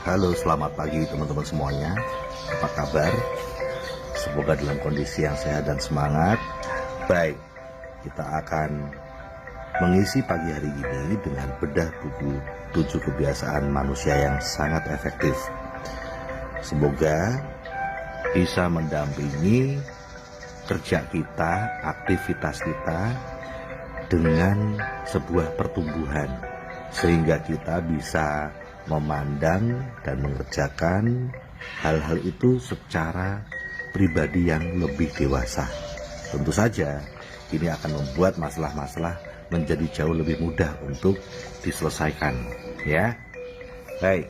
Halo, selamat pagi teman-teman semuanya. Apa kabar? Semoga dalam kondisi yang sehat dan semangat. Baik, kita akan mengisi pagi hari ini dengan bedah buku 7 kebiasaan manusia yang sangat efektif. Semoga bisa mendampingi kerja kita, aktivitas kita dengan sebuah pertumbuhan, sehingga kita bisa memandang dan mengerjakan hal-hal itu secara pribadi yang lebih dewasa. Tentu saja ini akan membuat masalah-masalah menjadi jauh lebih mudah untuk diselesaikan, ya. Baik,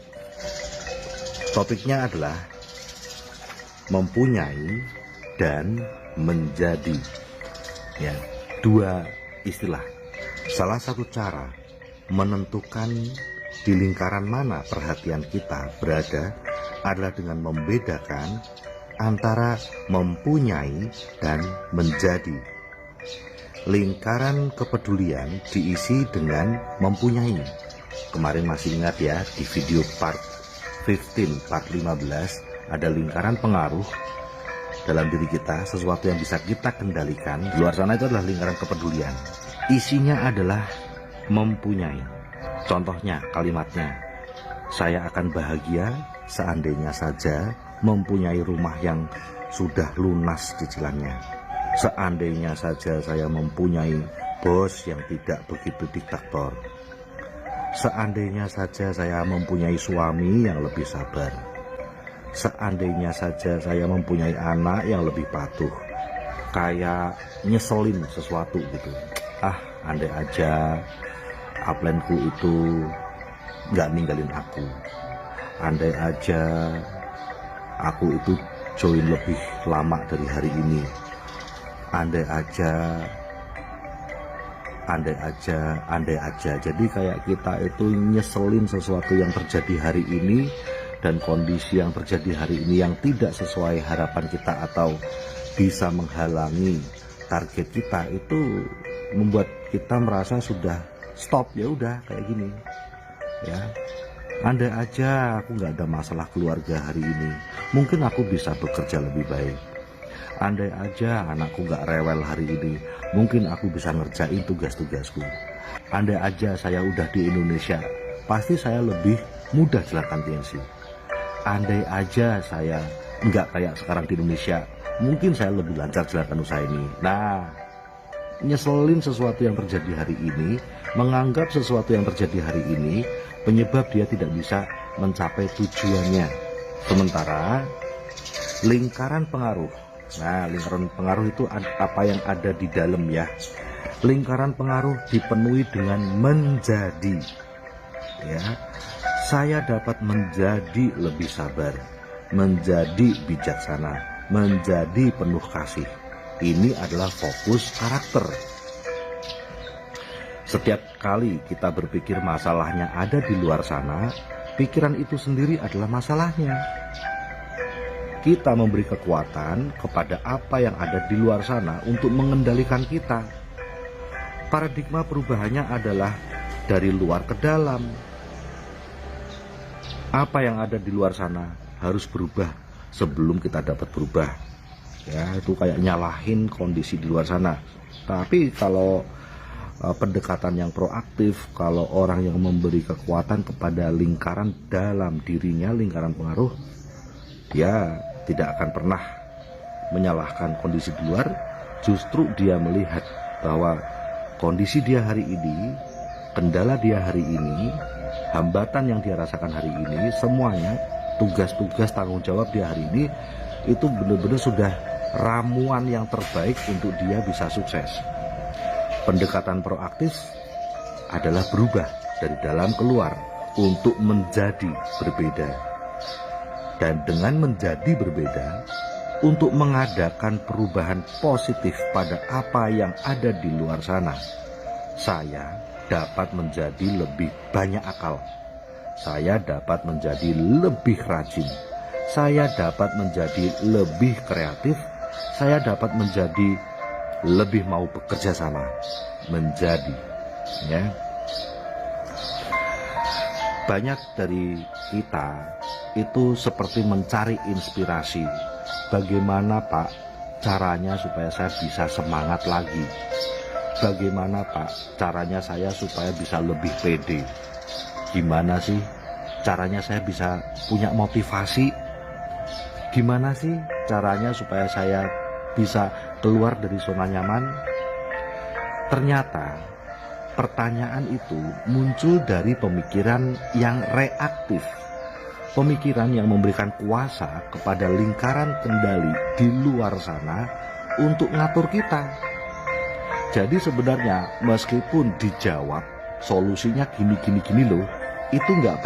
topiknya adalah mempunyai dan menjadi, ya, dua istilah. Salah satu cara menentukan di lingkaran mana perhatian kita berada adalah dengan membedakan antara mempunyai dan menjadi. Lingkaran kepedulian diisi dengan mempunyai. Kemarin masih ingat ya, di video part 15 ada lingkaran pengaruh dalam diri kita, sesuatu yang bisa kita kendalikan. Di luar sana itu adalah lingkaran kepedulian. Isinya adalah mempunyai. Contohnya, kalimatnya, saya akan bahagia seandainya saja mempunyai rumah yang sudah lunas cicilannya. Seandainya saja saya mempunyai bos yang tidak begitu diktator. Seandainya saja saya mempunyai suami yang lebih sabar. Seandainya saja saya mempunyai anak yang lebih patuh. Kayak nyeselin sesuatu gitu. Andai aja upline-ku itu nggak ninggalin aku. Andai aja aku itu join lebih lama dari hari ini. Andai aja. Jadi kayak kita itu nyeselin sesuatu yang terjadi hari ini dan kondisi yang terjadi hari ini yang tidak sesuai harapan kita atau bisa menghalangi target kita, itu membuat kita merasa sudah stop, ya udah kayak gini ya. Andai aja aku nggak ada masalah keluarga hari ini, mungkin aku bisa bekerja lebih baik. Andai aja anakku nggak rewel hari ini, mungkin aku bisa ngerjain tugas-tugasku. Andai aja saya udah di Indonesia, pasti saya lebih mudah jalankan tensi. Andai aja saya nggak kayak sekarang di Indonesia, mungkin saya lebih lancar jalankan usaha ini. Nah, nyeselin sesuatu yang terjadi hari ini, menganggap sesuatu yang terjadi hari ini penyebab dia tidak bisa mencapai tujuannya. Sementara lingkaran pengaruh, nah lingkaran pengaruh itu apa yang ada di dalam ya. Lingkaran pengaruh dipenuhi dengan menjadi, ya. Saya dapat menjadi lebih sabar, menjadi bijaksana, menjadi penuh kasih. Ini adalah fokus karakter. Setiap kali kita berpikir masalahnya ada di luar sana, pikiran itu sendiri adalah masalahnya. Kita memberi kekuatan kepada apa yang ada di luar sana untuk mengendalikan kita. Paradigma perubahannya adalah dari luar ke dalam. Apa yang ada di luar sana harus berubah sebelum kita dapat berubah. Ya, itu kayak nyalahin kondisi di luar sana. Tapi kalau pendekatan yang proaktif, kalau orang yang memberi kekuatan kepada lingkaran dalam dirinya, lingkaran pengaruh, ya tidak akan pernah menyalahkan kondisi di luar. Justru dia melihat bahwa kondisi dia hari ini, kendala dia hari ini, hambatan yang dia rasakan hari ini, semuanya tugas-tugas tanggung jawab dia hari ini itu benar-benar sudah ramuan yang terbaik untuk dia bisa sukses. Pendekatan proaktif adalah berubah dari dalam keluar untuk menjadi berbeda. Dan dengan menjadi berbeda, untuk mengadakan perubahan positif pada apa yang ada di luar sana, saya dapat menjadi lebih banyak akal. Saya dapat menjadi lebih rajin. Saya dapat menjadi lebih kreatif. Saya dapat menjadi lebih mau bekerja sama. Menjadi, ya. Banyak dari kita itu seperti mencari inspirasi. Bagaimana Pak caranya supaya saya bisa semangat lagi? Bagaimana Pak caranya saya supaya bisa lebih pede? Gimana sih caranya saya bisa punya motivasi? Gimana sih caranya supaya saya bisa keluar dari zona nyaman? Ternyata pertanyaan itu muncul dari pemikiran yang reaktif. Pemikiran yang memberikan kuasa kepada lingkaran kendali di luar sana untuk ngatur kita. Jadi sebenarnya meskipun dijawab solusinya gini loh, itu nggak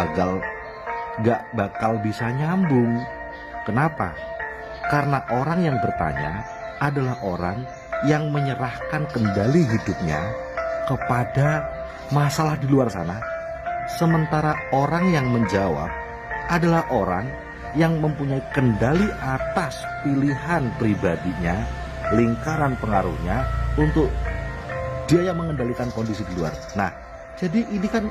bakal bisa nyambung. Kenapa? Karena orang yang bertanya adalah orang yang menyerahkan kendali hidupnya kepada masalah di luar sana. Sementara orang yang menjawab adalah orang yang mempunyai kendali atas pilihan pribadinya, lingkaran pengaruhnya, untuk dia yang mengendalikan kondisi di luar. Nah, jadi ini kan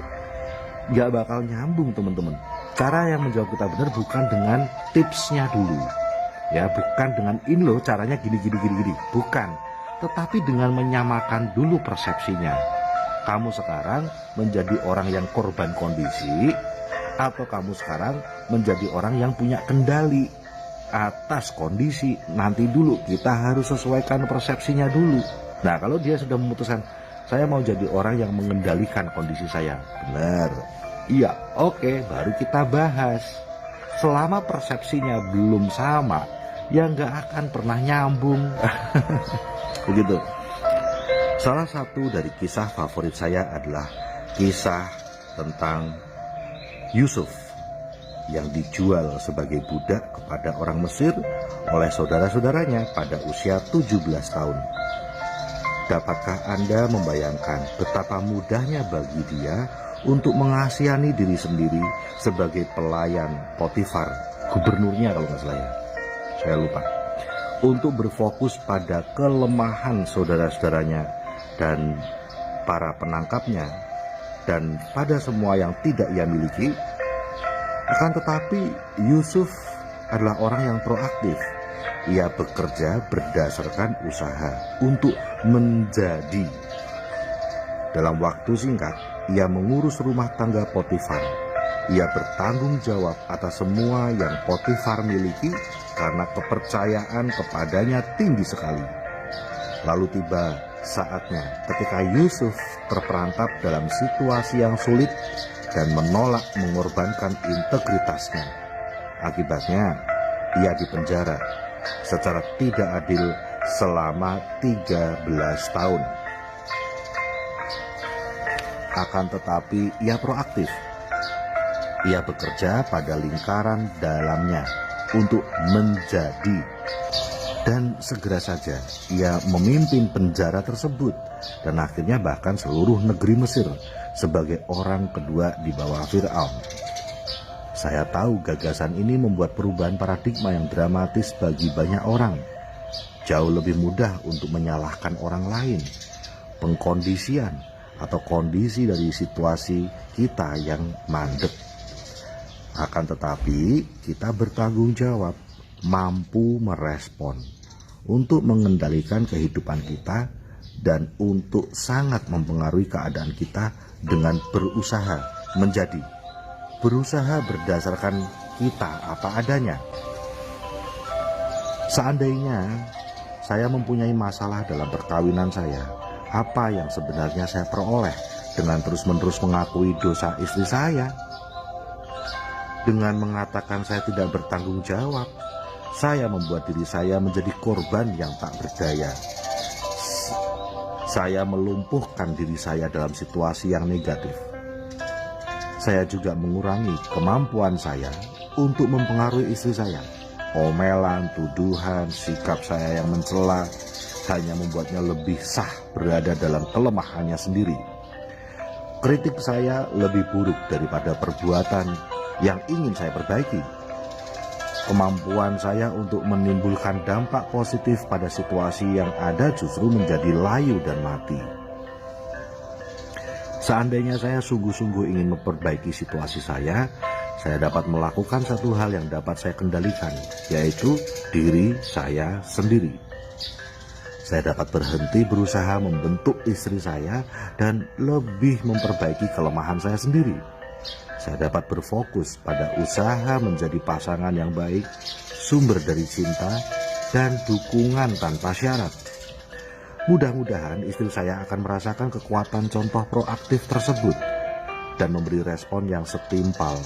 nggak bakal nyambung teman-teman. Cara yang menjawab kita benar bukan dengan tipsnya dulu, ya, bukan dengan ini loh caranya gini, bukan, tetapi dengan menyamakan dulu persepsinya. Kamu sekarang menjadi orang yang korban kondisi, atau kamu sekarang menjadi orang yang punya kendali atas kondisi? Nanti dulu kita harus sesuaikan persepsinya dulu. Nah, kalau dia sudah memutuskan saya mau jadi orang yang mengendalikan kondisi saya, benar, iya, oke, baru kita bahas. Selama persepsinya belum sama, ya nggak akan pernah nyambung. Begitu. Salah satu dari kisah favorit saya adalah kisah tentang Yusuf yang dijual sebagai budak kepada orang Mesir oleh saudara-saudaranya pada usia 17 tahun. Dapatkah Anda membayangkan betapa mudahnya bagi dia untuk mengasihani diri sendiri sebagai pelayan Potifar, gubernurnya kalau nggak salah ya, saya lupa, untuk berfokus pada kelemahan saudara-saudaranya dan para penangkapnya, dan pada semua yang tidak ia miliki. Akan tetapi Yusuf adalah orang yang proaktif. Ia bekerja berdasarkan usaha untuk menjadi. Dalam waktu singkat, ia mengurus rumah tangga Potifar. Ia bertanggung jawab atas semua yang Potifar miliki karena kepercayaan kepadanya tinggi sekali. Lalu tiba saatnya ketika Yusuf terperangkap dalam situasi yang sulit dan menolak mengorbankan integritasnya. Akibatnya, ia dipenjara secara tidak adil selama 13 tahun. Akan tetapi ia proaktif. Ia bekerja pada lingkaran dalamnya untuk menjadi. Dan segera saja ia memimpin penjara tersebut, dan akhirnya bahkan seluruh negeri Mesir sebagai orang kedua di bawah Fir'aun. Saya tahu gagasan ini membuat perubahan paradigma yang dramatis bagi banyak orang. Jauh lebih mudah untuk menyalahkan orang lain, pengkondisian atau kondisi dari situasi kita yang mandek. Akan tetapi kita bertanggung jawab, mampu merespon untuk mengendalikan kehidupan kita dan untuk sangat mempengaruhi keadaan kita dengan berusaha menjadi. Berusaha berdasarkan kita apa adanya. Seandainya saya mempunyai masalah dalam perkawinan saya, apa yang sebenarnya saya peroleh dengan terus-menerus mengakui dosa istri saya? Dengan mengatakan saya tidak bertanggung jawab, saya membuat diri saya menjadi korban yang tak berdaya. Saya melumpuhkan diri saya dalam situasi yang negatif. Saya juga mengurangi kemampuan saya untuk mempengaruhi istri saya. Omelan, tuduhan, sikap saya yang mencela hanya membuatnya lebih sah berada dalam kelemahannya sendiri. Kritik saya lebih buruk daripada perbuatan yang ingin saya perbaiki. Kemampuan saya untuk menimbulkan dampak positif pada situasi yang ada justru menjadi layu dan mati. Seandainya saya sungguh-sungguh ingin memperbaiki situasi saya, Saya dapat melakukan satu hal yang dapat saya kendalikan, yaitu diri saya sendiri. Saya dapat berhenti berusaha membentuk istri saya dan lebih memperbaiki kelemahan saya sendiri. Saya dapat berfokus pada usaha menjadi pasangan yang baik, sumber dari cinta dan dukungan tanpa syarat. Mudah-mudahan istri saya akan merasakan kekuatan contoh proaktif tersebut dan memberi respon yang setimpal.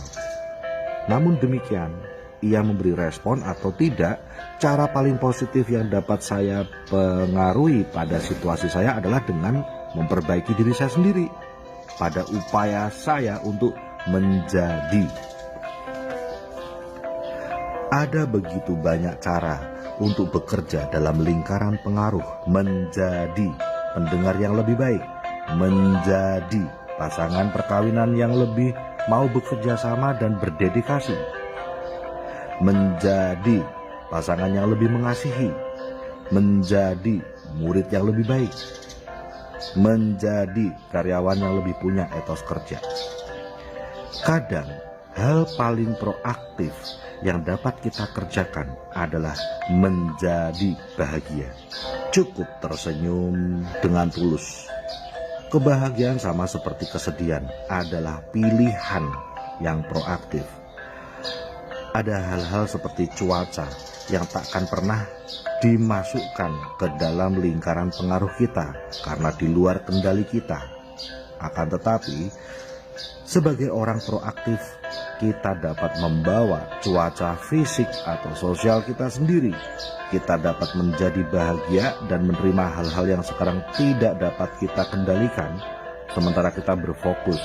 Namun demikian, ia memberi respon atau tidak, cara paling positif yang dapat saya pengaruhi pada situasi saya adalah dengan memperbaiki diri saya sendiri pada upaya saya untuk menjadi. Ada begitu banyak cara untuk bekerja dalam lingkaran pengaruh menjadi pendengar yang lebih baik, menjadi pasangan perkawinan yang lebih mau bekerja sama dan berdedikasi, menjadi pasangan yang lebih mengasihi, menjadi murid yang lebih baik, menjadi karyawan yang lebih punya etos kerja. Kadang hal paling proaktif yang dapat kita kerjakan adalah menjadi bahagia. Cukup tersenyum dengan tulus. Kebahagiaan sama seperti kesedihan adalah pilihan yang proaktif. Ada hal-hal seperti cuaca yang takkan pernah dimasukkan ke dalam lingkaran pengaruh kita karena di luar kendali kita. Akan tetapi, sebagai orang proaktif, kita dapat membawa cuaca fisik atau sosial kita sendiri. Kita dapat menjadi bahagia dan menerima hal-hal yang sekarang tidak dapat kita kendalikan, sementara kita berfokus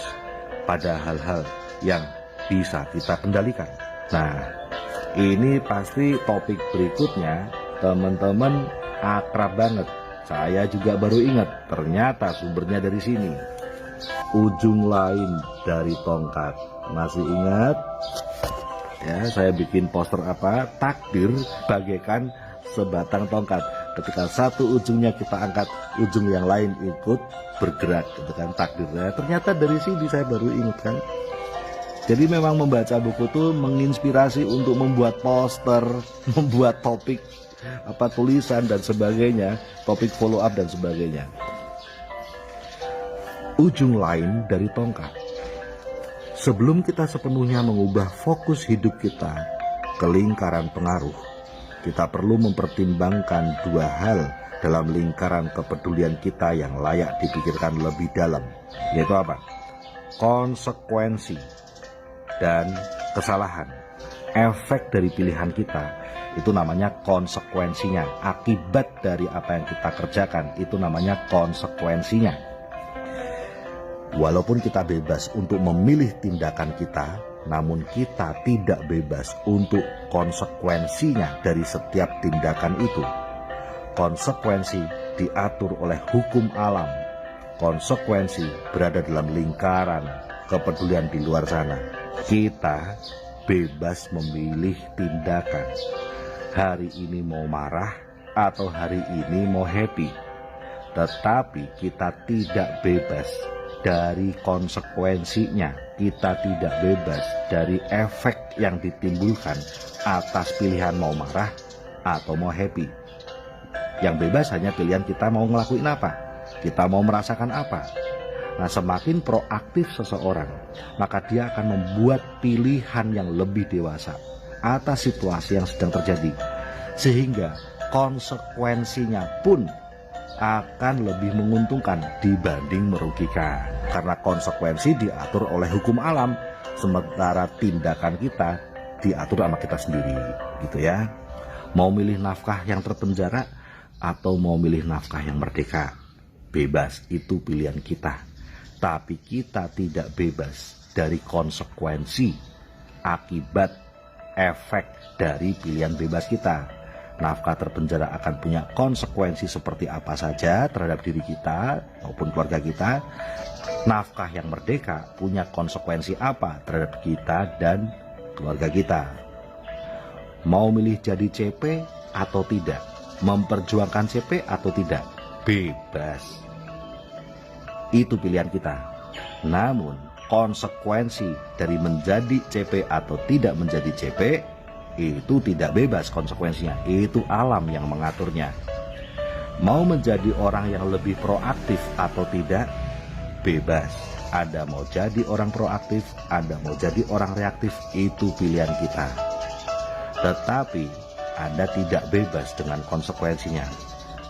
pada hal-hal yang bisa kita kendalikan. Nah, ini pasti topik berikutnya teman-teman akrab banget. Saya juga baru ingat, ternyata sumbernya dari sini. Ujung lain dari tongkat. Masih ingat? Ya, saya bikin poster apa? Takdir bagaikan sebatang tongkat. Ketika satu ujungnya kita angkat, ujung yang lain ikut bergerak, gitu kan takdirnya. Ternyata dari sini saya baru ingat kan. Jadi memang membaca buku itu menginspirasi untuk membuat poster, membuat topik apa tulisan dan sebagainya, topik follow up dan sebagainya. Ujung lain dari tongkat. Sebelum kita sepenuhnya mengubah fokus hidup kita ke lingkaran pengaruh, kita perlu mempertimbangkan dua hal dalam lingkaran kepedulian kita yang layak dipikirkan lebih dalam, yaitu apa? Konsekuensi dan kesalahan. Efek dari pilihan kita itu namanya konsekuensinya. Akibat dari apa yang kita kerjakan itu namanya konsekuensinya. Walaupun kita bebas untuk memilih tindakan kita, namun kita tidak bebas untuk konsekuensinya dari setiap tindakan itu. Konsekuensi diatur oleh hukum alam. Konsekuensi berada dalam lingkaran kepedulian di luar sana. Kita bebas memilih tindakan. Hari ini mau marah atau hari ini mau happy. Tetapi kita tidak bebas dari konsekuensinya. Kita tidak bebas dari efek yang ditimbulkan atas pilihan mau marah atau mau happy. Yang bebas hanya pilihan kita mau ngelakuin apa, kita mau merasakan apa. Nah, semakin proaktif seseorang, maka dia akan membuat pilihan yang lebih dewasa atas situasi yang sedang terjadi, sehingga konsekuensinya pun akan lebih menguntungkan dibanding merugikan. Karena konsekuensi diatur oleh hukum alam, sementara tindakan kita diatur sama kita sendiri, gitu ya. Mau milih nafkah yang terpenjara atau mau milih nafkah yang merdeka, bebas, itu pilihan kita. Tapi kita tidak bebas dari konsekuensi akibat efek dari pilihan bebas kita. Nafkah terpenjara akan punya konsekuensi seperti apa saja terhadap diri kita maupun keluarga kita. Nafkah yang merdeka punya konsekuensi apa terhadap kita dan keluarga kita. Mau milih jadi CP atau tidak, memperjuangkan CP atau tidak, bebas. Itu pilihan kita. Namun konsekuensi dari menjadi CP atau tidak menjadi CP itu tidak bebas konsekuensinya, itu alam yang mengaturnya. Mau menjadi orang yang lebih proaktif atau tidak, bebas. Ada mau jadi orang proaktif, ada mau jadi orang reaktif, itu pilihan kita. Tetapi Anda tidak bebas dengan konsekuensinya.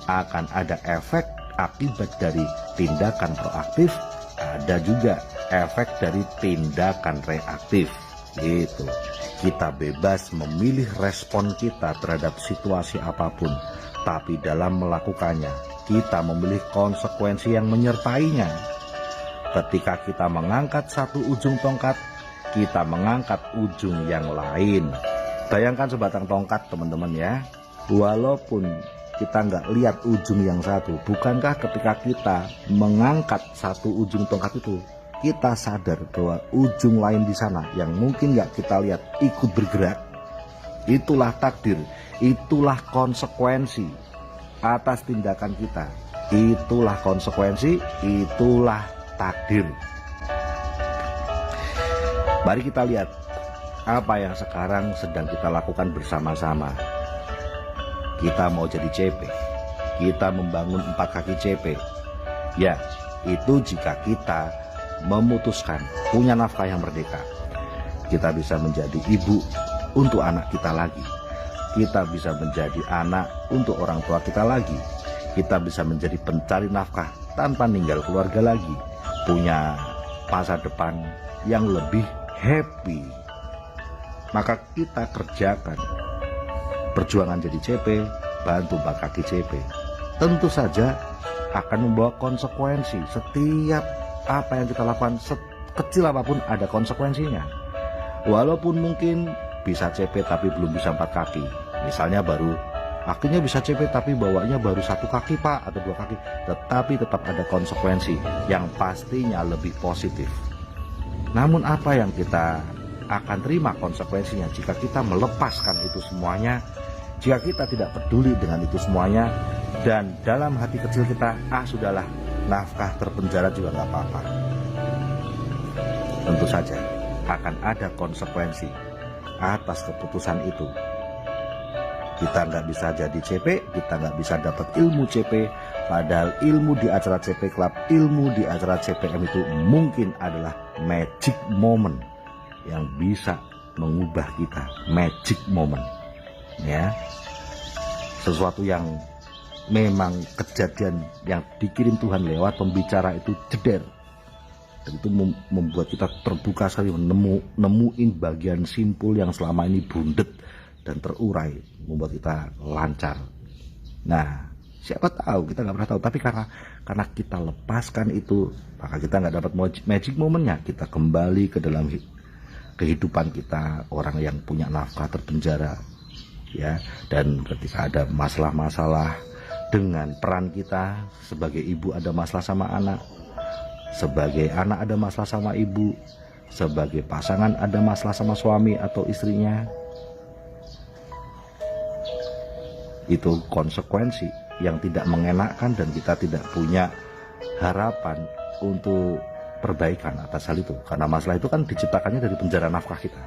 Akan ada efek akibat dari tindakan proaktif, ada juga efek dari tindakan reaktif. Gitu. Kita bebas memilih respon kita terhadap situasi apapun, tapi dalam melakukannya kita memilih konsekuensi yang menyertainya. Ketika kita mengangkat satu ujung tongkat, kita mengangkat ujung yang lain. Bayangkan sebatang tongkat teman-teman ya. Walaupun kita nggak lihat ujung yang satu, bukankah ketika kita mengangkat satu ujung tongkat itu, kita sadar bahwa ujung lain di sana yang mungkin nggak kita lihat ikut bergerak? Itulah takdir, itulah konsekuensi atas tindakan kita. Itulah konsekuensi, itulah takdir. Mari kita lihat apa yang sekarang sedang kita lakukan bersama-sama. Kita mau jadi CP, kita membangun 4 kaki CP. Ya, itu jika kita memutuskan punya nafkah yang merdeka. Kita bisa menjadi ibu untuk anak kita lagi. Kita bisa menjadi anak untuk orang tua kita lagi. Kita bisa menjadi pencari nafkah tanpa ninggal keluarga lagi. Punya masa depan yang lebih happy. Maka kita kerjakan perjuangan jadi CP, bantu 4 kaki CP. Tentu saja akan membawa konsekuensi. Setiap apa yang kita lakukan, kecil apapun ada konsekuensinya. Walaupun mungkin bisa CP tapi belum bisa 4 kaki. Misalnya baru akhirnya bisa CP tapi bawanya baru 1 kaki Pak atau 2 kaki. Tetapi tetap ada konsekuensi yang pastinya lebih positif. Namun apa yang kita akan terima konsekuensinya jika kita melepaskan itu semuanya, jika kita tidak peduli dengan itu semuanya, dan dalam hati kecil kita, sudahlah, nafkah terpenjara juga nggak apa-apa. Tentu saja akan ada konsekuensi atas keputusan itu. Kita nggak bisa jadi CP, kita nggak bisa dapat ilmu CP, padahal ilmu di acara CP Club, ilmu di acara CPM itu mungkin adalah magic moment yang bisa mengubah kita. Magic moment, ya, sesuatu yang memang kejadian yang dikirim Tuhan lewat pembicara itu jeder, dan itu membuat kita terbuka sekali, nemuin bagian simpul yang selama ini bundet dan terurai, membuat kita lancar. Nah, siapa tahu, kita nggak pernah tahu, tapi karena kita lepaskan itu, maka kita nggak dapat magic momennya. Kita kembali ke dalam kehidupan kita, orang yang punya nafkah terpenjara, ya. Dan ketika ada masalah-masalah dengan peran kita sebagai ibu, ada masalah sama anak, sebagai anak ada masalah sama ibu, sebagai pasangan ada masalah sama suami atau istrinya, itu konsekuensi yang tidak mengenakan dan kita tidak punya harapan untuk perbaikan atas hal itu, karena masalah itu kan diciptakannya dari penjara nafkah kita.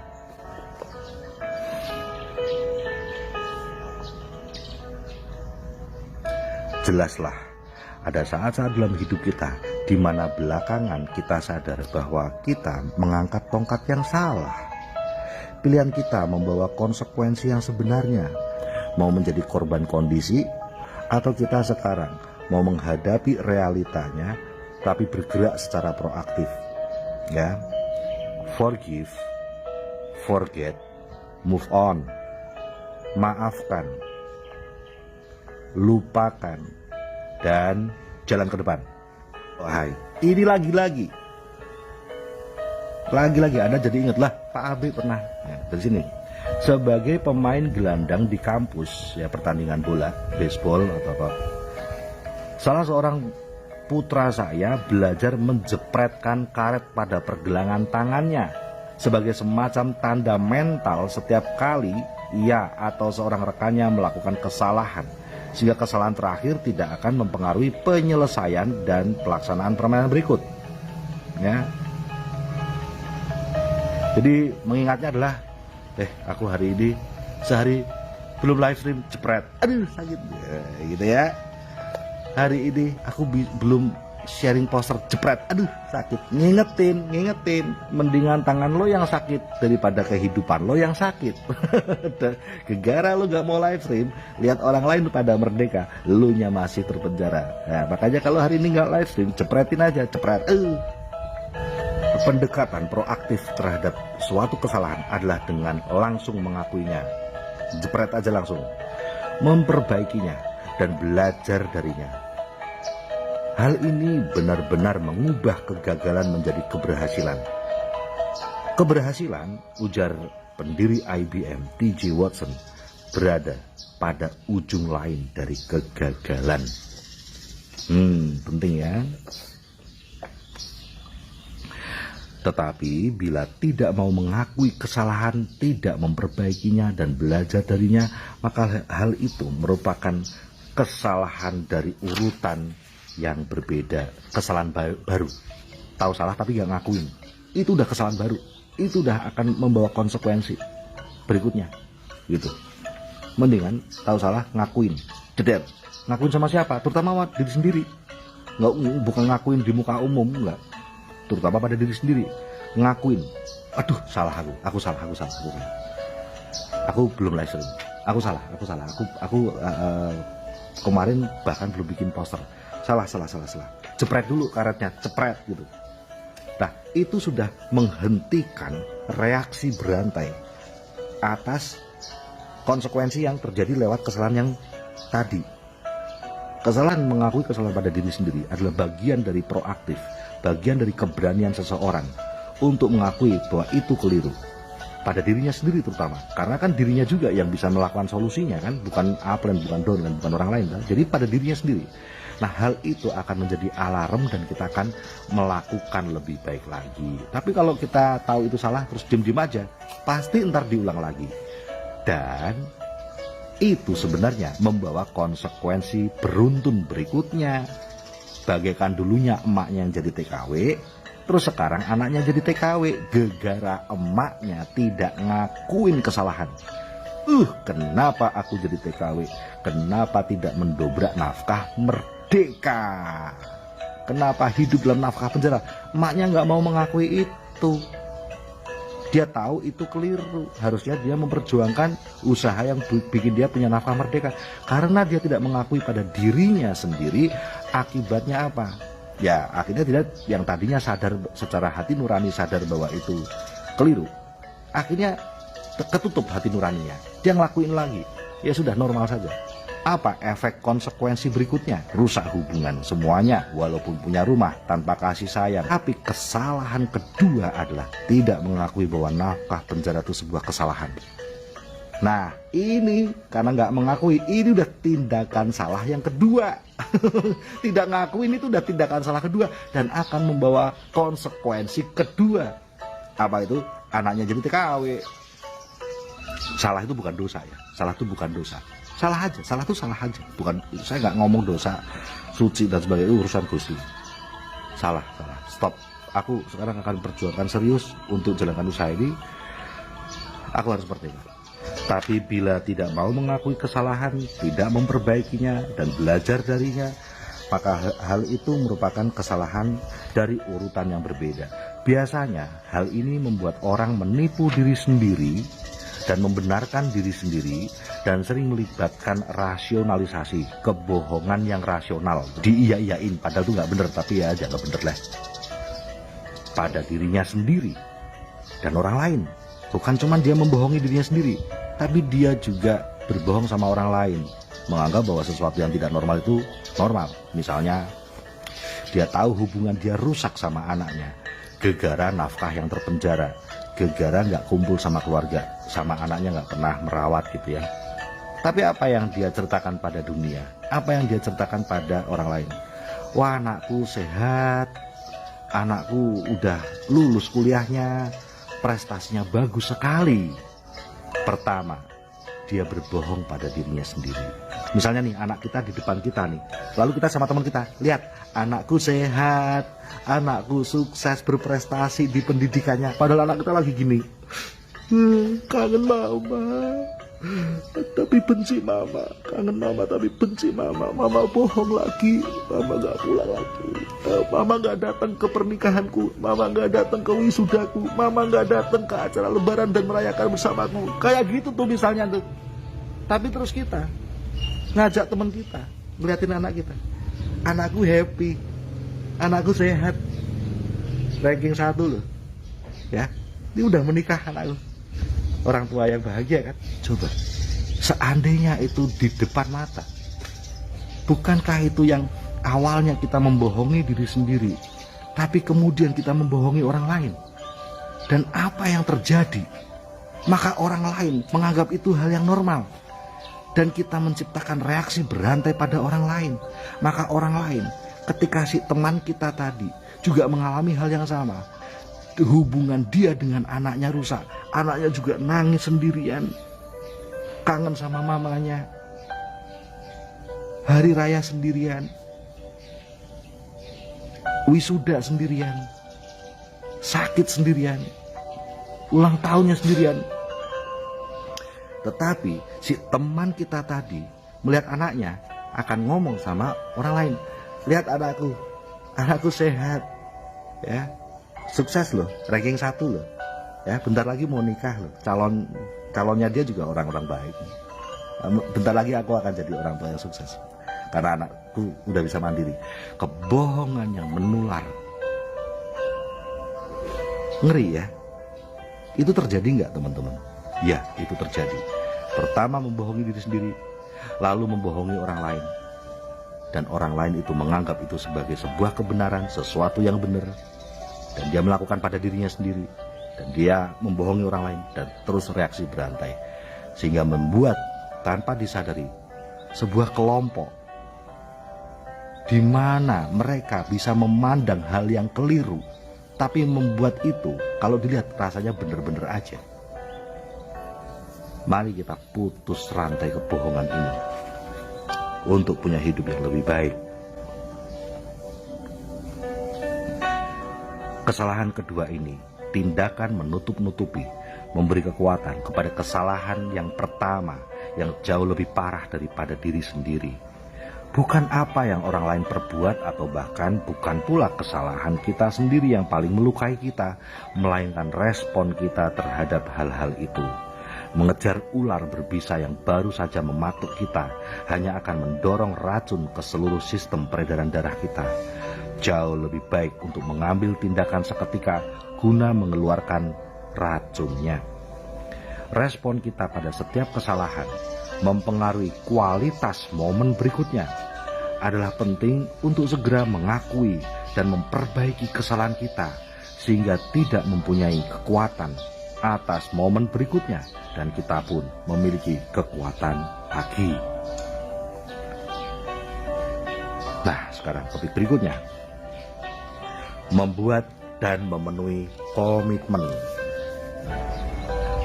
Jelaslah ada saat-saat dalam hidup kita di mana belakangan kita sadar bahwa kita mengangkat tongkat yang salah. Pilihan kita membawa konsekuensi yang sebenarnya, mau menjadi korban kondisi atau kita sekarang mau menghadapi realitanya tapi bergerak secara proaktif, ya. Forgive, forget, move on. Maafkan, lupakan, dan jalan ke depan. Wahai, ini lagi-lagi Anda jadi ingatlah Pak Abi pernah dari sini sebagai pemain gelandang di kampus, ya, pertandingan bola, baseball atau apa. Salah seorang putra saya belajar menjepretkan karet pada pergelangan tangannya sebagai semacam tanda mental setiap kali ia atau seorang rekannya melakukan kesalahan, sehingga kesalahan terakhir tidak akan mempengaruhi penyelesaian dan pelaksanaan permainan berikut, ya. Jadi mengingatnya adalah, aku hari ini sehari belum live stream, jepret, aduh sakit, gitu ya. Hari ini aku belum sharing poster, jepret, aduh sakit. Ngingetin, mendingan tangan lo yang sakit daripada kehidupan lo yang sakit. Gegara lo gak mau live stream, lihat orang lain pada merdeka, lo nya masih terpenjara. Nah, makanya kalau hari ini gak live stream, jepretin aja, jepret. Pendekatan proaktif terhadap suatu kesalahan adalah dengan langsung mengakuinya, jepret aja langsung, memperbaikinya dan belajar darinya. Hal ini benar-benar mengubah kegagalan menjadi keberhasilan. Keberhasilan, ujar pendiri IBM T.J. Watson, berada pada ujung lain dari kegagalan. Penting ya. Tetapi bila tidak mau mengakui kesalahan, tidak memperbaikinya dan belajar darinya, maka hal itu merupakan kesalahan dari urutan yang berbeda, kesalahan baru. Tahu salah tapi gak ngakuin, itu udah kesalahan baru, itu udah akan membawa konsekuensi berikutnya, gitu. Mendingan tahu salah ngakuin, jeder. Ngakuin sama siapa? Terutama diri sendiri. Bukan ngakuin di muka umum, enggak. Terutama pada diri sendiri, ngakuin. Aduh, salah aku salah. Aku belum live stream. Aku salah. Aku kemarin bahkan belum bikin poster. Salah. Jepret dulu karetnya, jepret gitu. Nah, itu sudah menghentikan reaksi berantai atas konsekuensi yang terjadi lewat kesalahan yang tadi. Kesalahan, mengakui kesalahan pada diri sendiri adalah bagian dari proaktif, bagian dari keberanian seseorang untuk mengakui bahwa itu keliru. Pada dirinya sendiri terutama, karena kan dirinya juga yang bisa melakukan solusinya kan, bukan upline, bukan down, kan, bukan orang lain kan? Jadi pada dirinya sendiri. Nah, hal itu akan menjadi alarm dan kita akan melakukan lebih baik lagi. Tapi kalau kita tahu itu salah terus diem-diem aja, pasti ntar diulang lagi. Dan itu sebenarnya membawa konsekuensi beruntun berikutnya. Bagaikan dulunya emaknya yang jadi TKW, terus sekarang anaknya jadi TKW, gegara emaknya tidak ngakuin kesalahan. Kenapa aku jadi TKW? Kenapa tidak mendobrak nafkah merdeka? Kenapa hidup dalam nafkah penjara? Emaknya nggak mau mengakui itu. Dia tahu itu keliru. Harusnya dia memperjuangkan usaha yang bikin dia punya nafkah merdeka. Karena dia tidak mengakui pada dirinya sendiri, akibatnya apa? Ya, akhirnya tidak, yang tadinya sadar secara hati nurani sadar bahwa itu keliru, akhirnya ketutup hati nuraninya. Dia ngelakuin lagi. Ya sudah, normal saja. Apa efek konsekuensi berikutnya? Rusak hubungan semuanya, walaupun punya rumah tanpa kasih sayang. Tapi kesalahan kedua adalah tidak mengakui bahwa nafkah penjara itu sebuah kesalahan. Nah, ini karena nggak mengakui, ini udah tindakan salah yang kedua. Tidak ngakuin itu udah tindakan salah kedua dan akan membawa konsekuensi kedua. Apa itu? Anaknya jadi TKW. Salah itu bukan dosa ya. Salah itu bukan dosa. Salah aja, salah itu salah aja. Bukan, saya nggak ngomong dosa, suci dan sebagainya, urusan Gusti. Salah. Stop. Aku sekarang akan perjuangkan serius untuk jalankan usaha ini. Aku harus seperti itu. Tapi bila tidak mau mengakui kesalahan, tidak memperbaikinya dan belajar darinya, maka hal itu merupakan kesalahan dari urutan yang berbeda. Biasanya hal ini membuat orang menipu diri sendiri dan membenarkan diri sendiri dan sering melibatkan rasionalisasi, kebohongan yang rasional. Diiya-iyain, padahal itu nggak bener, tapi ya aja nggak bener lah. Pada dirinya sendiri dan orang lain. Bukan cuma dia membohongi dirinya sendiri, tapi dia juga berbohong sama orang lain. Menganggap bahwa sesuatu yang tidak normal itu normal. Misalnya, dia tahu hubungan dia rusak sama anaknya, gegara nafkah yang terpenjara, gegara nggak kumpul sama keluarga, sama anaknya nggak pernah merawat gitu ya. Tapi apa yang dia ceritakan pada dunia? Apa yang dia ceritakan pada orang lain? Wah, anakku sehat, anakku udah lulus kuliahnya, prestasinya bagus sekali. Pertama, dia berbohong pada dirinya sendiri. Misalnya nih, anak kita di depan kita nih, lalu kita sama teman kita, lihat, anakku sehat, anakku sukses berprestasi di pendidikannya, padahal anak kita lagi gini, kangen mama, tapi benci mama, kangen mama tapi benci mama, mama bohong lagi, mama gak pulang lagi, mama gak datang ke pernikahanku, mama gak datang ke wisudaku, mama gak datang ke acara lebaran dan merayakan bersamaku. Kayak gitu tuh misalnya tuh. Tapi terus kita ngajak teman kita, ngeliatin anak kita, anakku happy, anakku sehat, ranking 1 loh ya, ini udah menikah anakku, orang tua yang bahagia kan. Coba seandainya itu di depan mata, bukankah itu yang awalnya kita membohongi diri sendiri, tapi kemudian kita membohongi orang lain? Dan apa yang terjadi? Maka orang lain menganggap itu hal yang normal, dan kita menciptakan reaksi berantai pada orang lain. Maka orang lain, ketika si teman kita tadi juga mengalami hal yang sama, hubungan dia dengan anaknya rusak, anaknya juga nangis sendirian, kangen sama mamanya, hari raya sendirian, wisuda sendirian, sakit sendirian, ulang tahunnya sendirian. Tetapi si teman kita tadi melihat anaknya akan ngomong sama orang lain, lihat anakku sehat ya, sukses loh, ranking 1 loh ya, bentar lagi mau nikah loh, calonnya dia juga orang-orang baik, bentar lagi aku akan jadi orang tua yang sukses karena anakku udah bisa mandiri. Kebohongan yang menular, ngeri ya. Itu terjadi nggak teman-teman? Ya, itu terjadi. Pertama membohongi diri sendiri, lalu membohongi orang lain, dan orang lain itu menganggap itu sebagai sebuah kebenaran, sesuatu yang benar, dan dia melakukan pada dirinya sendiri, dan dia membohongi orang lain, dan terus reaksi berantai, sehingga membuat tanpa disadari sebuah kelompok di mana mereka bisa memandang hal yang keliru, tapi membuat itu kalau dilihat rasanya benar-benar aja. Mari kita putus rantai kebohongan ini untuk punya hidup yang lebih baik. Kesalahan kedua ini, tindakan menutup-nutupi, memberi kekuatan kepada kesalahan yang pertama yang jauh lebih parah daripada diri sendiri. Bukan apa yang orang lain perbuat, atau bahkan bukan pula kesalahan kita sendiri yang paling melukai kita, melainkan respon kita terhadap hal-hal itu. Mengejar ular berbisa yang baru saja mematuk kita hanya akan mendorong racun ke seluruh sistem peredaran darah kita. Jauh lebih baik untuk mengambil tindakan seketika guna mengeluarkan racunnya. Respon kita pada setiap kesalahan mempengaruhi kualitas momen berikutnya. Adalah penting untuk segera mengakui dan memperbaiki kesalahan kita sehingga tidak mempunyai kekuatan atas momen berikutnya, dan kita pun memiliki kekuatan lagi. Nah, sekarang topik berikutnya, membuat dan memenuhi komitmen.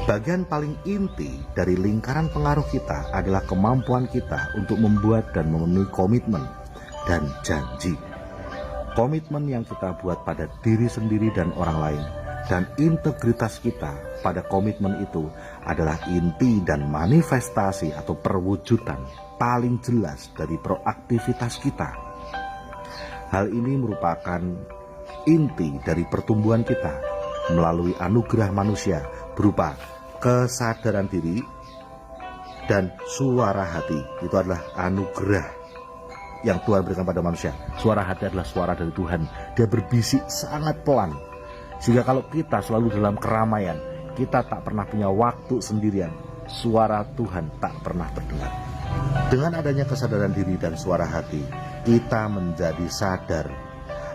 Bagian paling inti dari lingkaran pengaruh kita adalah kemampuan kita untuk membuat dan memenuhi komitmen dan janji. Komitmen yang kita buat pada diri sendiri dan orang lain, dan integritas kita pada komitmen itu adalah inti dan manifestasi atau perwujudan paling jelas dari proaktivitas kita. Hal ini merupakan inti dari pertumbuhan kita melalui anugerah manusia berupa kesadaran diri dan suara hati. Itu adalah anugerah yang Tuhan berikan pada manusia. Suara hati adalah suara dari Tuhan. Dia berbisik sangat pelan, sehingga kalau kita selalu dalam keramaian, kita tak pernah punya waktu sendirian, suara Tuhan tak pernah terdengar. Dengan adanya kesadaran diri dan suara hati, kita menjadi sadar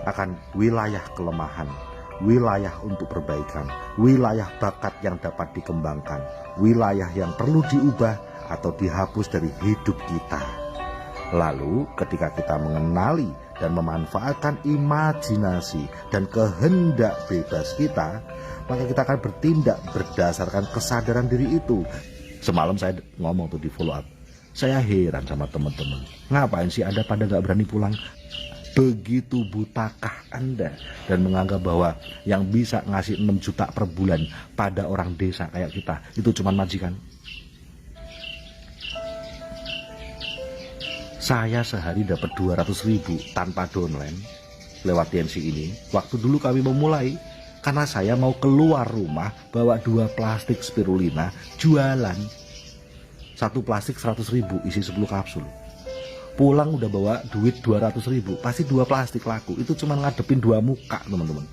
akan wilayah kelemahan, wilayah untuk perbaikan, wilayah bakat yang dapat dikembangkan, wilayah yang perlu diubah atau dihapus dari hidup kita. Lalu ketika kita mengenali dan memanfaatkan imajinasi dan kehendak bebas kita, maka kita akan bertindak berdasarkan kesadaran diri itu. Semalam saya ngomong tuh di follow up. Saya heran sama teman-teman. Ngapain sih Anda pada nggak berani pulang? Begitu butakah Anda dan menganggap bahwa yang bisa ngasih 6 juta per bulan pada orang desa kayak kita itu cuma majikan? Saya sehari dapat 200.000 tanpa downline lewat TNC ini. Waktu dulu kami memulai, karena saya mau keluar rumah bawa 2 plastik spirulina jualan. 1 plastik 100.000 isi 10 kapsul. Pulang udah bawa duit 200.000, pasti 2 plastik laku. Itu cuma ngadepin 2 muka teman-teman.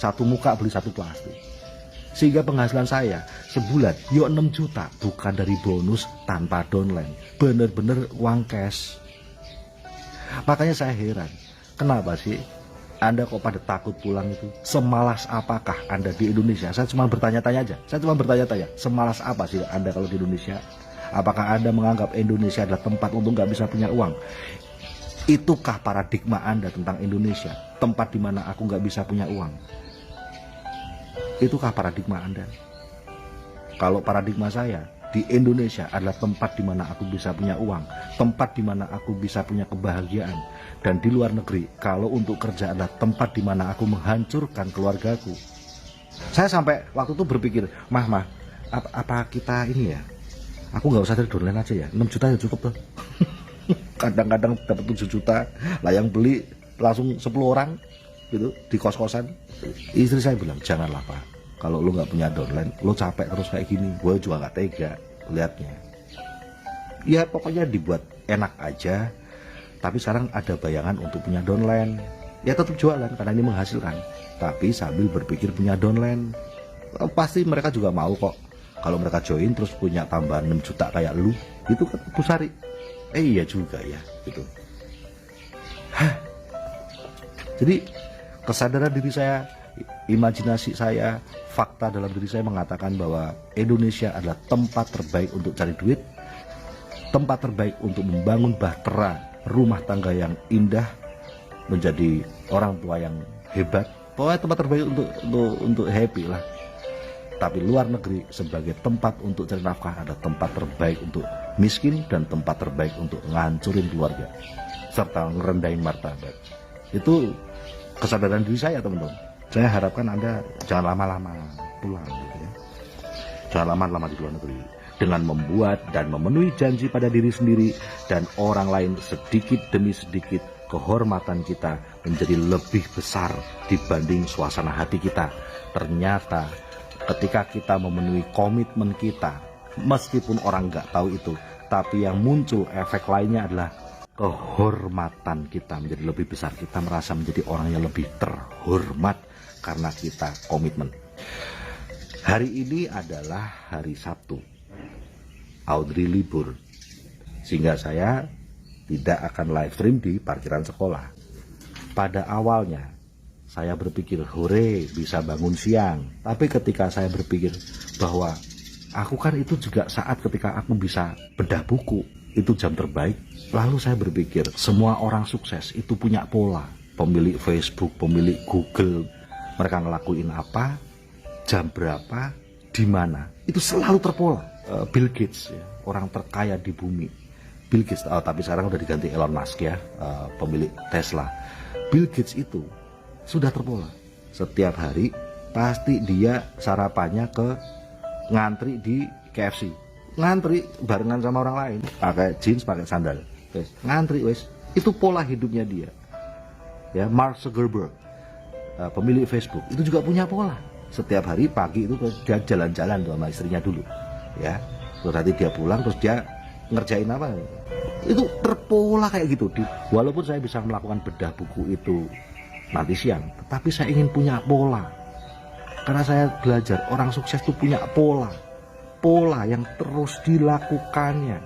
1 muka beli 1 plastik. Sehingga penghasilan saya sebulan yuk 6 juta, bukan dari bonus tanpa downline, bener-bener uang cash. Makanya saya heran, kenapa sih Anda kok pada takut pulang itu? Semalas apakah Anda di Indonesia? Saya cuma bertanya-tanya aja. Semalas apa sih Anda kalau di Indonesia? Apakah Anda menganggap Indonesia adalah tempat untuk nggak bisa punya uang? Itukah paradigma Anda tentang Indonesia? Tempat di mana aku nggak bisa punya uang? Itukah paradigma Anda? Kalau paradigma saya, di Indonesia adalah tempat di mana aku bisa punya uang, tempat di mana aku bisa punya kebahagiaan. Dan di luar negeri, kalau untuk kerja adalah tempat di mana aku menghancurkan keluargaku. Saya sampai waktu itu berpikir, mah, apa kita ini ya? Aku nggak usah dari downline aja ya, 6 juta ya cukup tuh. Kadang-kadang dapat 7 juta, lah yang beli langsung 10 orang gitu di kos-kosan. Istri saya bilang, janganlah Pak, kalau lu nggak punya downline, lu capek terus kayak gini. Gue juga nggak tega lihatnya. Ya pokoknya dibuat enak aja. Tapi sekarang ada bayangan untuk punya downline. Ya tetap jualan karena ini menghasilkan. Tapi sambil berpikir punya downline. Pasti mereka juga mau kok. Kalau mereka join terus punya tambahan 6 juta kayak lu, itu kan Bu Sari. Iya juga ya, gitu. Jadi kesadaran diri saya, imajinasi saya, fakta dalam diri saya mengatakan bahwa Indonesia adalah tempat terbaik untuk cari duit, tempat terbaik untuk membangun bahtera rumah tangga yang indah, menjadi orang tua yang hebat. Pokoknya tempat terbaik untuk happy lah. Tapi luar negeri sebagai tempat untuk cari nafkah adalah tempat terbaik untuk miskin dan tempat terbaik untuk ngancurin keluarga serta ngerendahin martabat. Itu kesadaran diri saya teman-teman. Saya harapkan Anda jangan lama-lama pulang gitu ya. Jangan lama-lama di luar negeri. Dengan membuat dan memenuhi janji pada diri sendiri dan orang lain, sedikit demi sedikit kehormatan kita menjadi lebih besar dibanding suasana hati kita. Ternyata ketika kita memenuhi komitmen kita, meskipun orang nggak tahu itu, tapi yang muncul efek lainnya adalah kehormatan kita menjadi lebih besar. Kita merasa menjadi orang yang lebih terhormat karena kita komitmen. Hari ini adalah hari Sabtu, Audrey libur, sehingga saya tidak akan live stream di parkiran sekolah. Pada awalnya saya berpikir, hore bisa bangun siang. Tapi ketika saya berpikir bahwa aku kan itu juga saat ketika aku bisa bedah buku, itu jam terbaik. Lalu saya berpikir, semua orang sukses itu punya pola. Pemilik Facebook, pemilik Google, mereka ngelakuin apa, jam berapa, di mana. Itu selalu terpola. Bill Gates, ya, orang terkaya di bumi. Bill Gates, tapi sekarang udah diganti Elon Musk ya, pemilik Tesla. Bill Gates itu sudah terpola. Setiap hari pasti dia sarapannya ke ngantri di KFC. Ngantri barengan sama orang lain, pakai jeans, pakai sandal. Wes, ngantri wes. Itu pola hidupnya dia. Ya, Mark Zuckerberg, pemilik Facebook, itu juga punya pola. Setiap hari pagi itu dia jalan-jalan sama istrinya dulu. Ya. Terus nanti dia pulang terus dia ngerjain apa? Itu terpola kayak gitu. Walaupun saya bisa melakukan bedah buku itu nanti siang, tetapi saya ingin punya pola. Karena saya belajar orang sukses itu punya pola yang terus dilakukannya.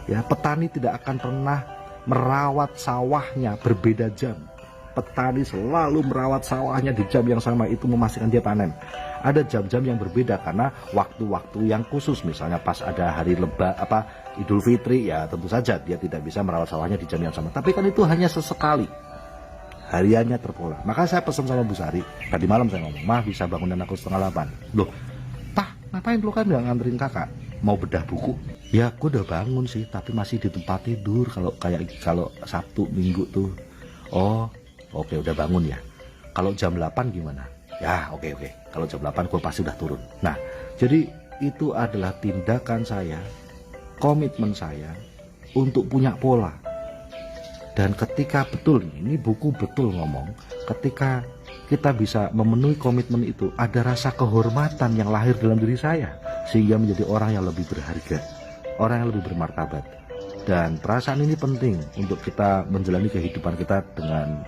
Ya, petani tidak akan pernah merawat sawahnya berbeda jam. Petani selalu merawat sawahnya di jam yang sama, itu memastikan dia panen. Ada jam-jam yang berbeda karena waktu-waktu yang khusus, misalnya pas ada hari Idul Fitri, ya tentu saja dia tidak bisa merawat sawahnya di jam yang sama. Tapi kan itu hanya sesekali. Hariannya terpola. Maka saya pesan sama Bu Sari, tadi malam saya ngomong, mah bisa bangunin aku 7:30. Loh, Pak, ngapain lu kan nggak nganterin kakak? mau bedah buku. Ya aku udah bangun sih, tapi masih di tempat tidur. Kalau Sabtu Minggu tuh. Oh oke, udah bangun ya. Kalau jam 8 gimana? Ya oke. Kalau jam 8 gue pasti udah turun. Nah jadi itu adalah tindakan saya, komitmen saya untuk punya pola. Dan ketika betul, ini buku betul ngomong, ketika kita bisa memenuhi komitmen itu, ada rasa kehormatan yang lahir dalam diri saya, sehingga menjadi orang yang lebih berharga, orang yang lebih bermartabat. Dan perasaan ini penting untuk kita menjalani kehidupan kita dengan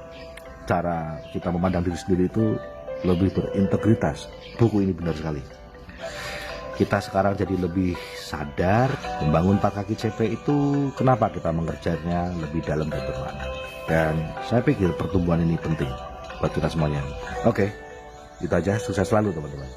cara kita memandang diri sendiri itu lebih berintegritas. Buku ini benar sekali. Kita sekarang jadi lebih sadar membangun 4 kaki CP itu kenapa kita mengerjanya lebih dalam dan bermakna. Dan saya pikir pertumbuhan ini penting buat kita semuanya. Oke, itu aja. Sukses selalu teman-teman.